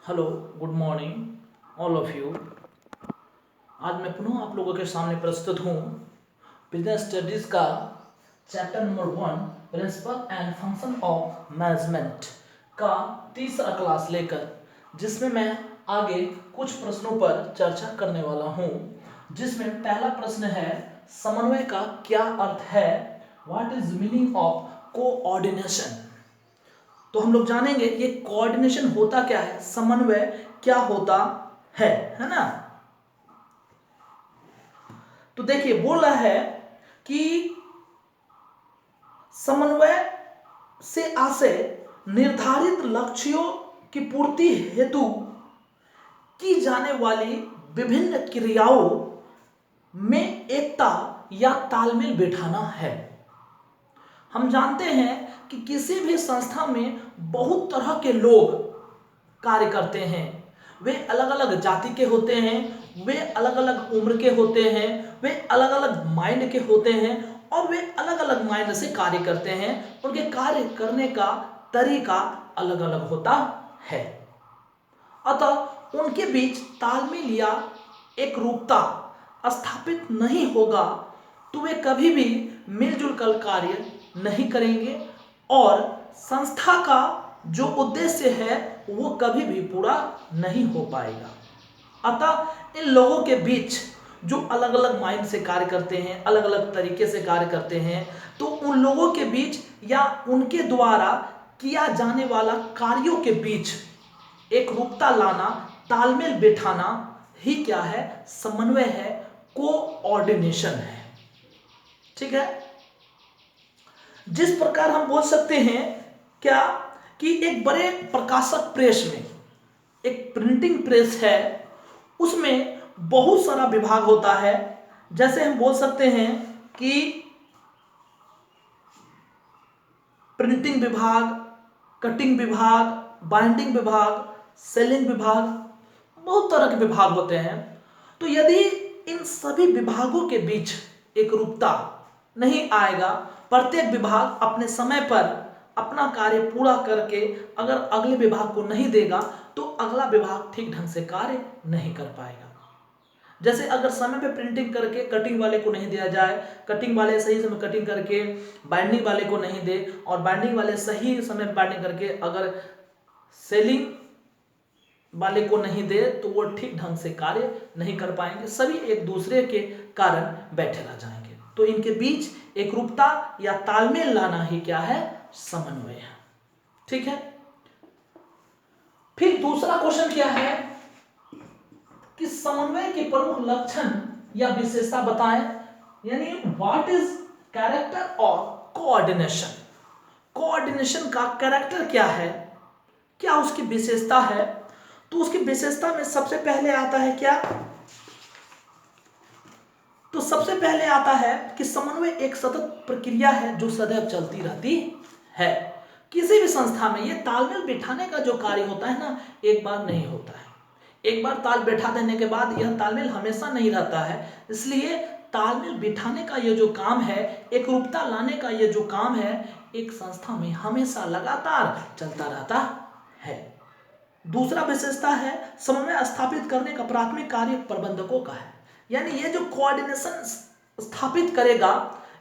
Hello, good morning all of you. आज मैं पुनः आप लोगों के सामने प्रस्तुत हूँ बिजनेस स्टडीज़ का chapter number 1 principle and function of management का तीसरा क्लास लेकर, जिसमें मैं आगे कुछ प्रश्नों पर चर्चा करने वाला हूँ। जिसमें पहला प्रश्न है, समन्वय का क्या अर्थ है? What is meaning of coordination? तो हम लोग जानेंगे ये कोऑर्डिनेशन होता क्या है, समन्वय क्या होता है ना। तो देखिए, बोल रहा है कि समन्वय से आशय निर्धारित लक्ष्यों की पूर्ति हेतु की जाने वाली विभिन्न क्रियाओं में एकता या तालमेल बिठाना है। हम जानते हैं कि किसी भी संस्था में बहुत तरह के लोग कार्य करते हैं। वे अलग अलग जाति के होते हैं, वे अलग अलग उम्र के होते हैं, वे अलग अलग माइंड के होते हैं और वे अलग अलग माइंड से कार्य करते हैं। उनके कार्य करने का तरीका अलग अलग होता है। अतः उनके बीच तालमेल या एकरूपता स्थापित नहीं होगा तो वे कभी भी मिलजुल कर कार्य नहीं करेंगे और संस्था का जो उद्देश्य है वो कभी भी पूरा नहीं हो पाएगा। अतः इन लोगों के बीच जो अलग अलग माइंड से कार्य करते हैं, अलग अलग तरीके से कार्य करते हैं, तो उन लोगों के बीच या उनके द्वारा किया जाने वाला कार्यों के बीच एकरूपता लाना, तालमेल बिठाना ही क्या है? समन्वय है, कोऑर्डिनेशन है। ठीक है। जिस प्रकार हम बोल सकते हैं क्या कि एक बड़े प्रकाशक प्रेस में, एक प्रिंटिंग प्रेस है, उसमें बहुत सारा विभाग होता है। जैसे हम बोल सकते हैं कि प्रिंटिंग विभाग, कटिंग विभाग, बाइंडिंग विभाग, सेलिंग विभाग, बहुत तरह के विभाग होते हैं। तो यदि इन सभी विभागों के बीच एकरूपता नहीं आएगा, प्रत्येक विभाग अपने समय पर अपना कार्य पूरा करके अगर अगले विभाग को नहीं देगा तो अगला विभाग ठीक ढंग से कार्य नहीं कर पाएगा। जैसे अगर समय पे प्रिंटिंग करके कटिंग वाले को नहीं दिया जाए, कटिंग वाले सही समय कटिंग करके बाइंडिंग वाले को नहीं दे और बाइंडिंग वाले सही समय बाइंडिंग करके अगर सेलिंग वाले को नहीं दे तो वो ठीक ढंग से कार्य नहीं कर पाएंगे, सभी एक दूसरे के कारण बैठे रह जाएंगे। तो इनके बीच एकरूपता या तालमेल लाना ही क्या है? समन्वय है। ठीक है। फिर दूसरा क्वेश्चन क्या है कि समन्वय के प्रमुख लक्षण या विशेषता बताएं, यानी what is character of coordination. Coordination का कैरेक्टर क्या है, क्या उसकी विशेषता है? तो उसकी विशेषता में सबसे पहले आता है क्या? तो सबसे पहले आता है कि समन्वय एक सतत प्रक्रिया है जो सदैव चलती रहती है। किसी भी संस्था में ये तालमेल बिठाने का जो कार्य होता है ना, एक बार नहीं होता है। एक बार ताल बैठा देने के बाद यह तालमेल हमेशा नहीं रहता है। इसलिए तालमेल बिठाने का ये जो काम है, एकरूपता लाने का ये जो काम है, एक संस्था में हमेशा लगातार चलता रहता है। दूसरा विशेषता है, समन्वय स्थापित करने का प्राथमिक कार्य प्रबंधकों का है। यानी ये जो कोऑर्डिनेशन स्थापित करेगा,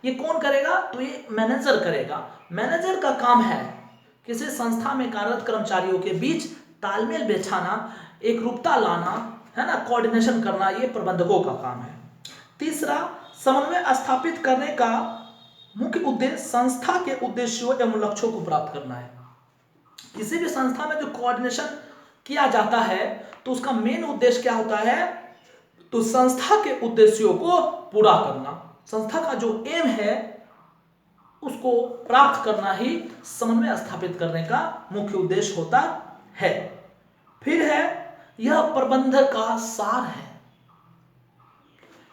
ये कौन करेगा? तो ये मैनेजर करेगा। मैनेजर का काम है किसी संस्था में कार्यरत कर्मचारियों के बीच तालमेल बिठाना, एकरूपता लाना, है ना, कोऑर्डिनेशन करना, ये प्रबंधकों का काम है। तीसरा, समन्वय स्थापित करने का मुख्य उद्देश्य संस्था के उद्देश्यों एवं लक्ष्यों को प्राप्त करना है। किसी भी संस्था में जो कोऑर्डिनेशन किया जाता है तो उसका मेन उद्देश्य क्या होता है? तो संस्था के उद्देश्यों को पूरा करना, संस्था का जो एम है उसको प्राप्त करना ही समन्वय स्थापित करने का मुख्य उद्देश्य होता है। फिर है, यह प्रबंध का सार है।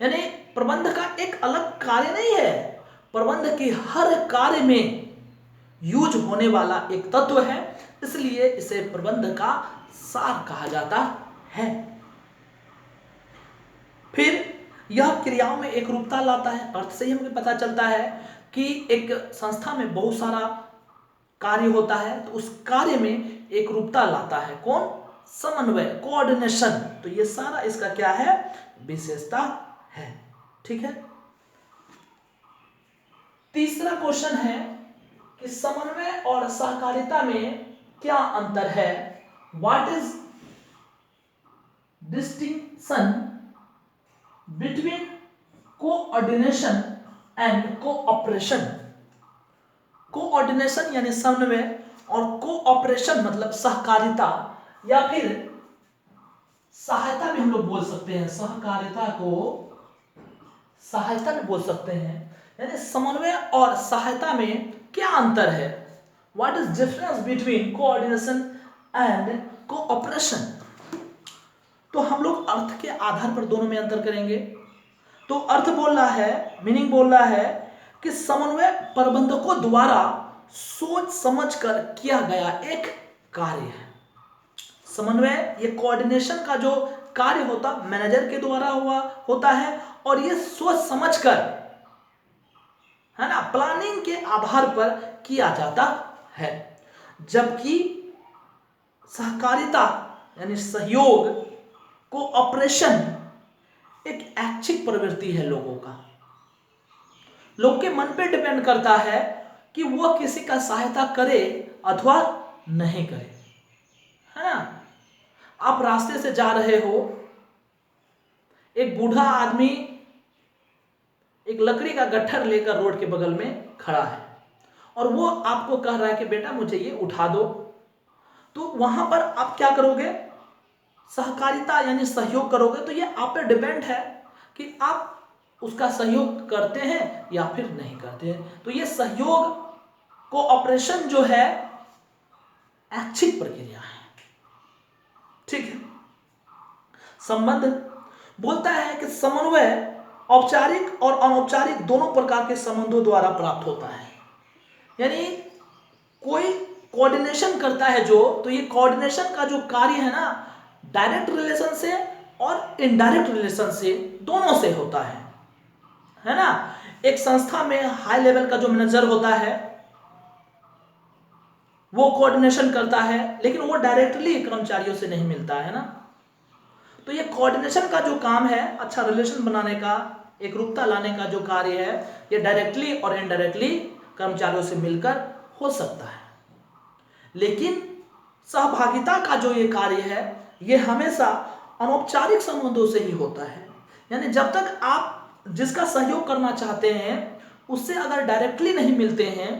यानी प्रबंध का एक अलग कार्य नहीं है, प्रबंध के हर कार्य में यूज होने वाला एक तत्व है, इसलिए इसे प्रबंध का सार कहा जाता है। फिर यह क्रियाओं में एकरूपता लाता है। अर्थ से ही हमें पता चलता है कि एक संस्था में बहुत सारा कार्य होता है तो उस कार्य में एकरूपता लाता है कौन? समन्वय, कोऑर्डिनेशन। तो ये सारा इसका क्या है, विशेषता है। ठीक है। तीसरा क्वेश्चन है कि समन्वय और सहकारिता में क्या अंतर है। What is distinction between coordination and cooperation. Coordination यानी समन्वय और कोऑपरेशन मतलब सहकारिता, या फिर सहायता भी हम लोग बोल सकते हैं, सहकारिता को सहायता भी बोल सकते हैं। यानी समन्वय और सहायता में क्या अंतर है। What is difference between coordination and cooperation. तो हम लोग अर्थ के आधार पर दोनों में अंतर करेंगे। तो अर्थ बोल रहा है, मीनिंग बोल रहा है कि समन्वय प्रबंधकों द्वारा सोच समझ कर किया गया एक कार्य है। समन्वय ये कोऑर्डिनेशन का जो कार्य होता मैनेजर के द्वारा होता है, और ये सोच समझकर, है ना, प्लानिंग के आधार पर किया जाता है। जबकि सहकारिता यानी सहयोग, कोऑपरेशन एक ऐच्छिक प्रवृत्ति है लोगों का। लोग के मन पे डिपेंड करता है कि वो किसी का सहायता करे अथवा नहीं करे, है ना। आप रास्ते से जा रहे हो, एक बूढ़ा आदमी एक लकड़ी का गट्ठर लेकर रोड के बगल में खड़ा है और वो आपको कह रहा है कि बेटा मुझे ये उठा दो। तो वहां पर आप क्या करोगे, सहकारिता यानी सहयोग करोगे। तो ये आप पे डिपेंड है कि आप उसका सहयोग करते हैं या फिर नहीं करते हैं। तो ये सहयोग, कोऑपरेशन जो है ऐच्छिक प्रक्रिया है। ठीक है। संबंध बोलता है कि समन्वय औपचारिक और अनौपचारिक दोनों प्रकार के संबंधों द्वारा प्राप्त होता है। यानी कोई कोऑर्डिनेशन करता है जो, तो ये कोऑर्डिनेशन का जो कार्य है ना, डायरेक्ट रिलेशन से और इनडायरेक्ट रिलेशन से, दोनों से होता है ना। एक संस्था में हाई लेवल का जो मैनेजर होता है वो कोऑर्डिनेशन करता है, लेकिन वो डायरेक्टली कर्मचारियों से नहीं मिलता है ना। तो ये कोऑर्डिनेशन का जो काम है, अच्छा रिलेशन बनाने का, एक रूपता लाने का जो कार्य है, ये डायरेक्टली और इनडायरेक्टली कर्मचारियों से मिलकर हो सकता है। लेकिन सहभागिता का जो ये कार्य है, ये हमेशा अनौपचारिक संबंधों से ही होता है। यानी जब तक आप जिसका सहयोग करना चाहते हैं उससे अगर डायरेक्टली नहीं मिलते हैं,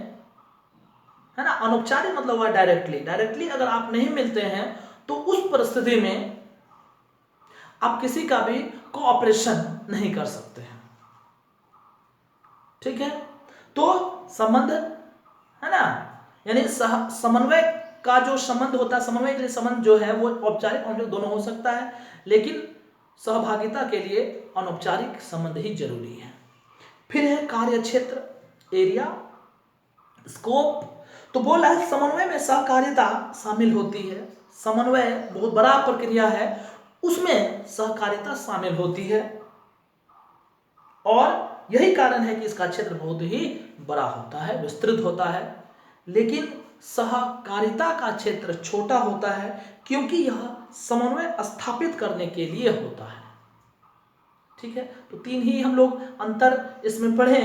है ना, अनौपचारिक मतलब हुआ डायरेक्टली अगर आप नहीं मिलते हैं, तो उस परिस्थिति में आप किसी का भी कोऑपरेशन नहीं कर सकते हैं। ठीक है। तो संबंध, है ना, यानी समन्वय का जो संबंध होता है, समन्वय के लिए संबंध जो है वो औपचारिक और दोनों हो सकता है, लेकिन सहभागिता के लिए अनौपचारिक संबंध ही जरूरी है। फिर है कार्य क्षेत्र, एरिया, स्कोप। तो बोला है समन्वय में सहकारिता शामिल होती है। समन्वय बहुत बड़ा प्रक्रिया है, उसमें सहकारिता शामिल होती है, और यही कारण है कि इसका क्षेत्र बहुत ही बड़ा होता है, विस्तृत होता है। लेकिन सहकारिता का क्षेत्र छोटा होता है, क्योंकि यह समन्वय स्थापित करने के लिए होता है। ठीक है। तो तीन ही हम लोग अंतर इसमें पढ़े,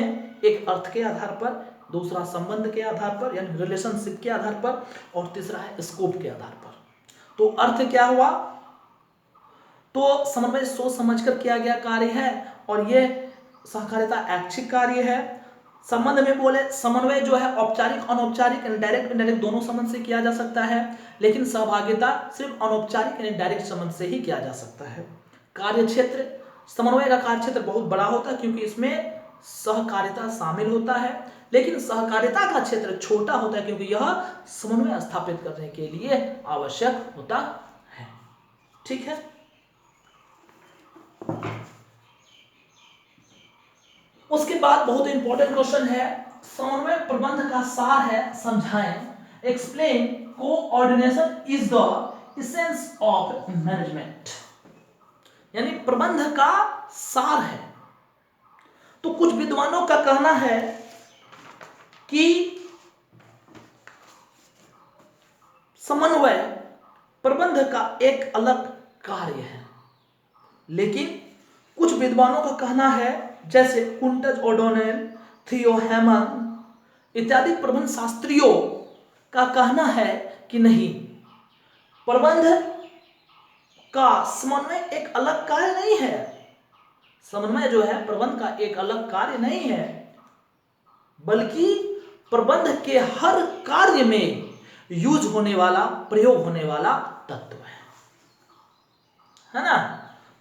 एक अर्थ के आधार पर, दूसरा संबंध के आधार पर यानी रिलेशनशिप के आधार पर, और तीसरा है स्कोप के आधार पर। तो अर्थ क्या हुआ, तो समन्वय सोच समझकर किया गया कार्य है, और यह सहकारिता ऐच्छिक कार्य है। संबंध में बोले समन्वय जो है औपचारिक अनौपचारिक डायरेक्ट इनडायरेक्ट दोनों संबंध से किया जा सकता है, लेकिन सहभागिता सिर्फ अनौपचारिक यानी डायरेक्ट संबंध से ही किया जा सकता है। कार्य क्षेत्र, समन्वय का कार्य क्षेत्र बहुत बड़ा होता है, क्योंकि इसमें सहकारिता शामिल होता है, लेकिन सहकारिता का क्षेत्र छोटा होता है, क्योंकि यह समन्वय स्थापित करने के लिए आवश्यक होता है। ठीक है। उसके बाद बहुत इंपॉर्टेंट क्वेश्चन है, समन्वय प्रबंध का सार है, समझाएं। Explain coordination is the essence of management. यानी प्रबंध का सार है। तो कुछ विद्वानों का कहना है कि समन्वय प्रबंध का एक एक अलग कार्य है। लेकिन कुछ विद्वानों का कहना है, जैसे कुंटज ओडोनेल, थियो हेमन इत्यादि प्रबंध शास्त्रियों का कहना है कि नहीं, प्रबंध का समन्वय एक अलग कार्य नहीं है। समन्वय जो है प्रबंध का एक अलग कार्य नहीं है, बल्कि प्रबंध के हर कार्य में यूज होने वाला, प्रयोग होने वाला तत्व है ना।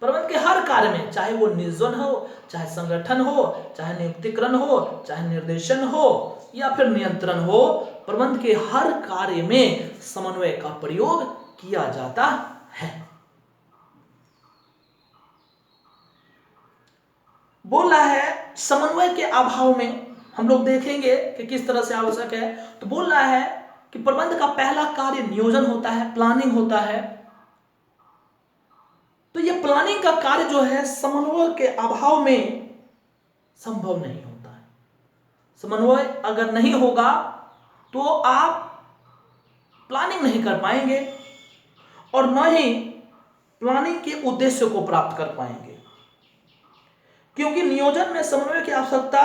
प्रबंध के हर कार्य में, चाहे वो नियोजन हो, चाहे संगठन हो, चाहे नियुक्तिकरण हो, चाहे निर्देशन हो या फिर नियंत्रण हो, प्रबंध के हर कार्य में समन्वय का प्रयोग किया जाता है। बोल रहा है समन्वय के अभाव में हम लोग देखेंगे कि किस तरह से आवश्यक है। तो बोल रहा है कि प्रबंध का पहला कार्य नियोजन होता है, प्लानिंग होता है। तो ये प्लानिंग का कार्य जो है समन्वय के अभाव में संभव नहीं होता है। समन्वय अगर नहीं होगा तो आप प्लानिंग नहीं कर पाएंगे और न ही प्लानिंग के उद्देश्य को प्राप्त कर पाएंगे, क्योंकि नियोजन में समन्वय की आवश्यकता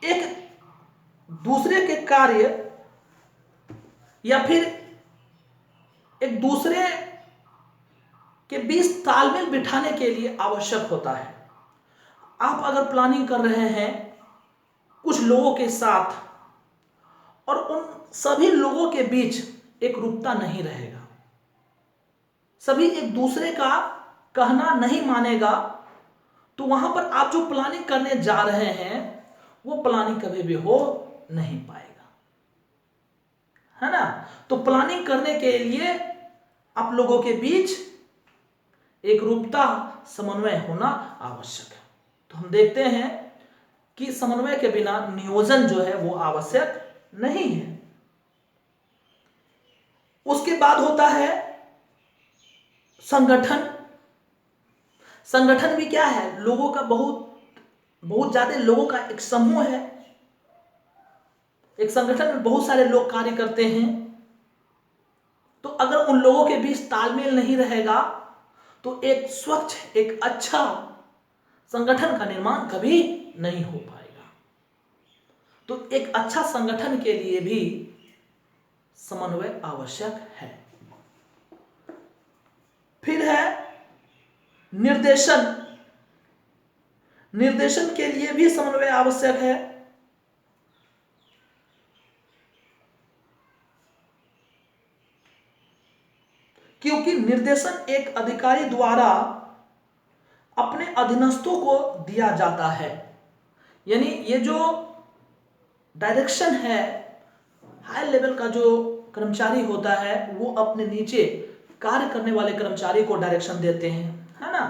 एक दूसरे के कार्य या फिर एक दूसरे के बीच तालमेल बिठाने के लिए आवश्यक होता है। आप अगर प्लानिंग कर रहे हैं कुछ लोगों के साथ और उन सभी लोगों के बीच एक रूपता नहीं रहेगा, सभी एक दूसरे का कहना नहीं मानेगा, तो वहां पर आप जो प्लानिंग करने जा रहे हैं वो प्लानिंग कभी भी हो नहीं पाएगा, है ना। तो प्लानिंग करने के लिए आप लोगों के बीच एक रूपता, समन्वय होना आवश्यक है। तो हम देखते हैं कि समन्वय के बिना नियोजन जो है वो आवश्यक नहीं है। उसके बाद होता है संगठन। संगठन भी क्या है, लोगों का बहुत ज्यादा लोगों का एक समूह है। एक संगठन में बहुत सारे लोग कार्य करते हैं, तो अगर उन लोगों के बीच तालमेल नहीं रहेगा तो एक स्वच्छ, एक अच्छा संगठन का निर्माण कभी नहीं हो पाएगा। तो एक अच्छा संगठन के लिए भी समन्वय आवश्यक है। फिर है निर्देशन। निर्देशन के लिए भी समन्वय आवश्यक है। क्योंकि निर्देशन एक अधिकारी द्वारा अपने अधीनस्थों को दिया जाता है। यानी ये जो डायरेक्शन है, हाई लेवल का जो कर्मचारी होता है वो अपने नीचे कार्य करने वाले कर्मचारी को डायरेक्शन देते हैं, है ना।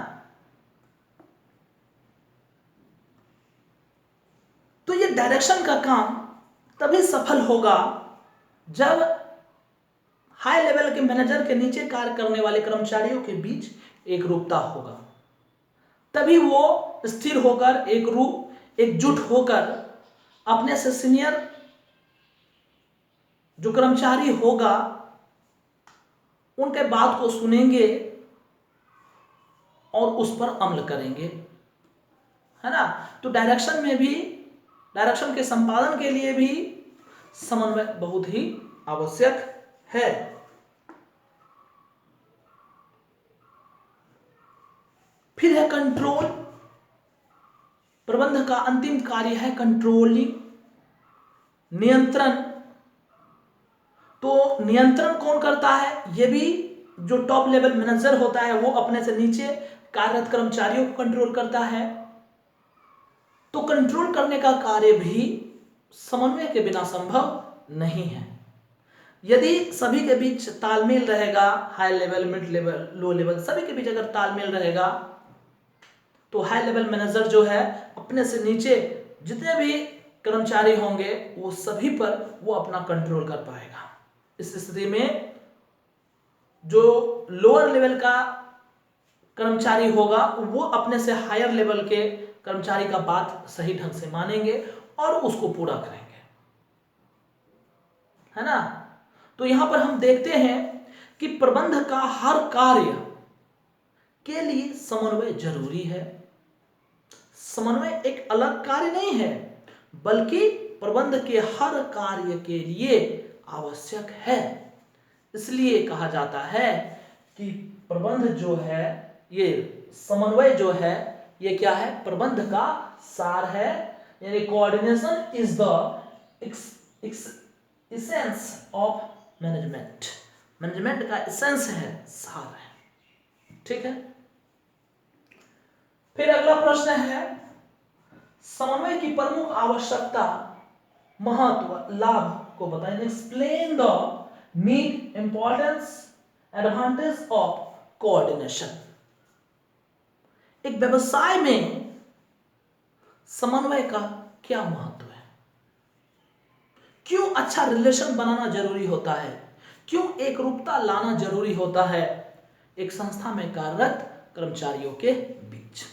तो ये डायरेक्शन का काम तभी सफल होगा जब हाई लेवल के मैनेजर के नीचे कार्य करने वाले कर्मचारियों के बीच एक रूपता होगा। तभी वो स्थिर होकर, एकजुट होकर अपने से सीनियर जो कर्मचारी होगा उनके बात को सुनेंगे और उस पर अमल करेंगे, है ना। तो डायरेक्शन में भी, डायरेक्शन के संपादन के लिए भी समन्वय बहुत ही आवश्यक है। फिर है कंट्रोल। प्रबंध का अंतिम कार्य है कंट्रोलिंग, नियंत्रण। तो नियंत्रण कौन करता है, ये भी जो टॉप लेवल मैनेजर होता है वो अपने से नीचे कार्यरत कर्मचारियों को कंट्रोल करता है। तो कंट्रोल करने का कार्य भी समन्वय के बिना संभव नहीं है। यदि सभी के बीच तालमेल रहेगा, high level, mid level, low level, सभी के बीच अगर तालमेल रहेगा तो हाई लेवल मैनेजर जो है अपने से नीचे जितने भी कर्मचारी होंगे वो सभी पर वो अपना कंट्रोल कर पाएगा। इस स्थिति में जो लोअर लेवल का कर्मचारी होगा वो अपने से हायर लेवल के कर्मचारी का बात सही ढंग से मानेंगे और उसको पूरा करेंगे, है ना। तो यहां पर हम देखते हैं कि प्रबंध का हर कार्य के लिए समन्वय जरूरी है। समन्वय एक अलग कार्य नहीं है, बल्कि प्रबंध के हर कार्य के लिए आवश्यक है। इसलिए कहा जाता है कि प्रबंध जो है, ये समन्वय जो है, ये क्या है, प्रबंध का सार है। यानी coordination is the essence of management. Management का एसेंस है, सार है। ठीक है। फिर अगला प्रश्न है, समन्वय की प्रमुख आवश्यकता, महत्व, लाभ को बताएं। Explain the need, importance, advantage of coordination. एक व्यवसाय में समन्वय का क्या महत्व है? क्यों अच्छा रिलेशन बनाना जरूरी होता है? क्यों एकरूपता लाना जरूरी होता है एक संस्था में कार्यरत कर्मचारियों के बीच?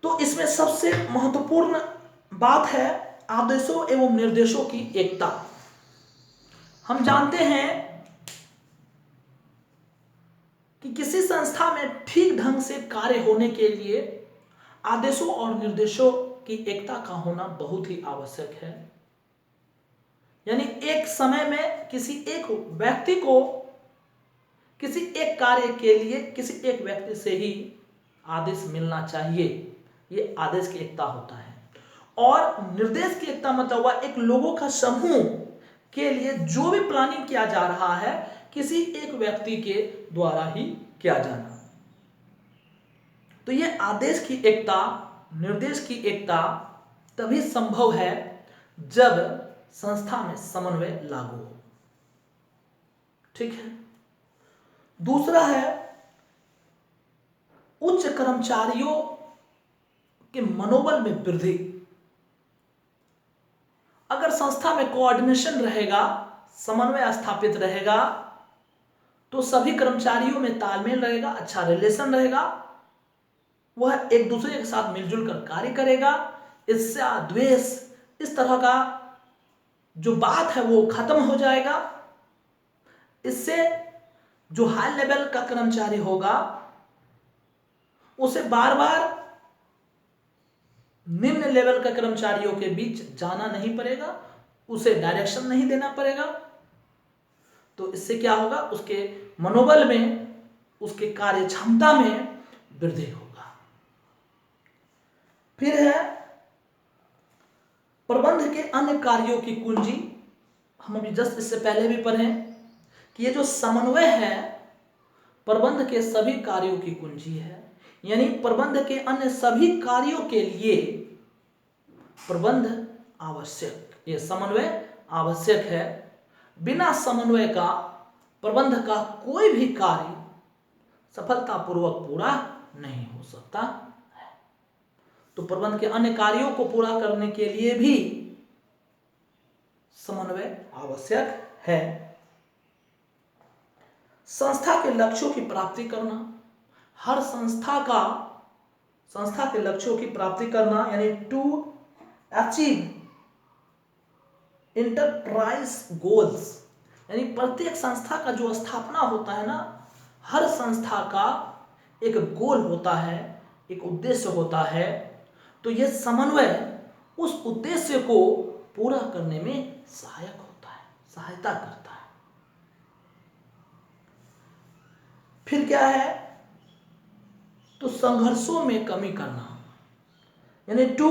तो इसमें सबसे महत्वपूर्ण बात है आदेशों एवं निर्देशों की एकता। हम जानते हैं कि किसी संस्था में ठीक ढंग से कार्य होने के लिए आदेशों और निर्देशों की एकता का होना बहुत ही आवश्यक है। यानी एक समय में किसी एक व्यक्ति को किसी एक कार्य के लिए किसी एक व्यक्ति से ही आदेश मिलना चाहिए। ये आदेश की एकता होता है। और निर्देश की एकता मतलब हुआ एक लोगों का समूह के लिए जो भी प्लानिंग किया जा रहा है किसी एक व्यक्ति के द्वारा ही किया जाना। तो ये आदेश की एकता, निर्देश की एकता तभी संभव है जब संस्था में समन्वय लागू हो। ठीक है। दूसरा है उच्च कर्मचारियों के मनोबल में वृद्धि। अगर संस्था में कोऑर्डिनेशन रहेगा, समन्वय स्थापित रहेगा, तो सभी कर्मचारियों में तालमेल रहेगा, अच्छा रिलेशन रहेगा, वह एक दूसरे के साथ मिलजुल कर कार्य करेगा। ईर्ष्या, द्वेष, इस तरह का जो बात है वो खत्म हो जाएगा। इससे जो हाई लेवल का कर्मचारी होगा उसे बार बार निम्न लेवल के कर्मचारियों के बीच जाना नहीं पड़ेगा, उसे डायरेक्शन नहीं देना पड़ेगा। तो इससे क्या होगा, उसके मनोबल में, उसके कार्य क्षमता में वृद्धि होगा। फिर है प्रबंध के अन्य कार्यों की कुंजी। हम अभी जस्ट इससे पहले भी पढ़े कि ये जो समन्वय है प्रबंध के सभी कार्यों की कुंजी है। यानी प्रबंध के अन्य सभी कार्यों के लिए प्रबंध आवश्यक, ये समन्वय आवश्यक है। बिना समन्वय का प्रबंध का कोई भी कार्य सफलतापूर्वक पूरा नहीं हो सकता है। तो प्रबंध के अन्य कार्यों को पूरा करने के लिए भी समन्वय आवश्यक है। संस्था के लक्ष्यों की प्राप्ति करना। हर संस्था के लक्ष्यों की प्राप्ति करना, यानी टू अचीव इंटरप्राइज गोल्स। यानी प्रत्येक संस्था का जो स्थापना होता है ना, हर संस्था का एक गोल होता है, एक उद्देश्य होता है। तो यह समन्वय उस उद्देश्य को पूरा करने में सहायक होता है, सहायता करता है। फिर क्या है, तो संघर्षों में कमी करना, यानी टू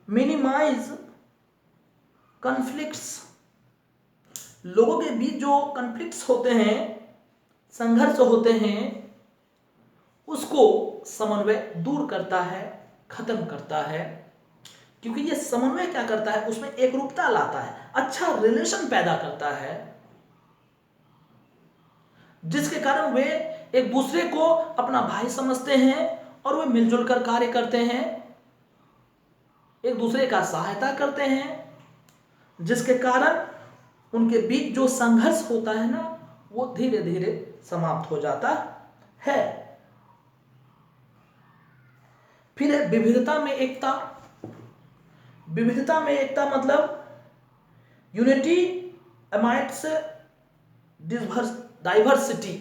मिनिमाइज कॉन्फ्लिक्ट्स। लोगों के बीच जो कॉन्फ्लिक्ट्स होते हैं, संघर्ष होते हैं, उसको समन्वय दूर करता है, खत्म करता है। क्योंकि ये समन्वय क्या करता है, उसमें एकरूपता लाता है, अच्छा रिलेशन पैदा करता है, जिसके कारण वे एक दूसरे को अपना भाई समझते हैं और वे मिलजुल कर कार्य करते हैं, एक दूसरे का सहायता करते हैं, जिसके कारण उनके बीच जो संघर्ष होता है ना, वो धीरे धीरे समाप्त हो जाता है। फिर है विविधता में एकता। विविधता में एकता मतलब यूनिटी अमाइट्स डाइवर्सिटी।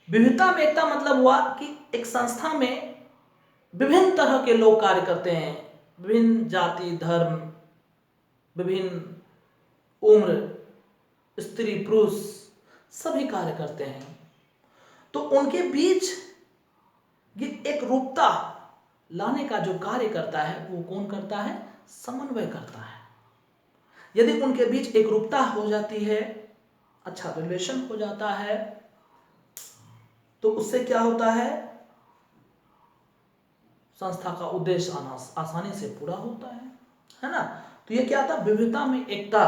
विविधता में एकता मतलब हुआ कि एक संस्था में विभिन्न तरह के लोग कार्य करते हैं, विभिन्न जाति, धर्म, विभिन्न उम्र, स्त्री पुरुष सभी कार्य करते हैं। तो उनके बीच ये एक रूपता लाने का जो कार्य करता है वो कौन करता है? समन्वय करता है। यदि उनके बीच एक रूपता हो जाती है, अच्छा रिलेशन हो जाता है, तो उससे क्या होता है? संस्था का उद्देश्य आसानी से पूरा होता है ना। तो ये क्या था? विविधता में एकता,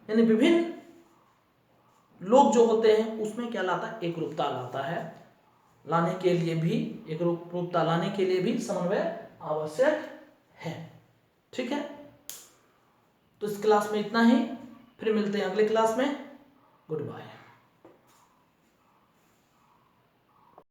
यानी विभिन्न लोग जो होते हैं उसमें क्या लाता है? एक रूपता लाता है। लाने के लिए भी एक रूपता लाने के लिए भी समन्वय आवश्यक है। ठीक है, तो इस क्लास में इतना ही, फिर मिलते हैं अगले क्लास में। Good bye.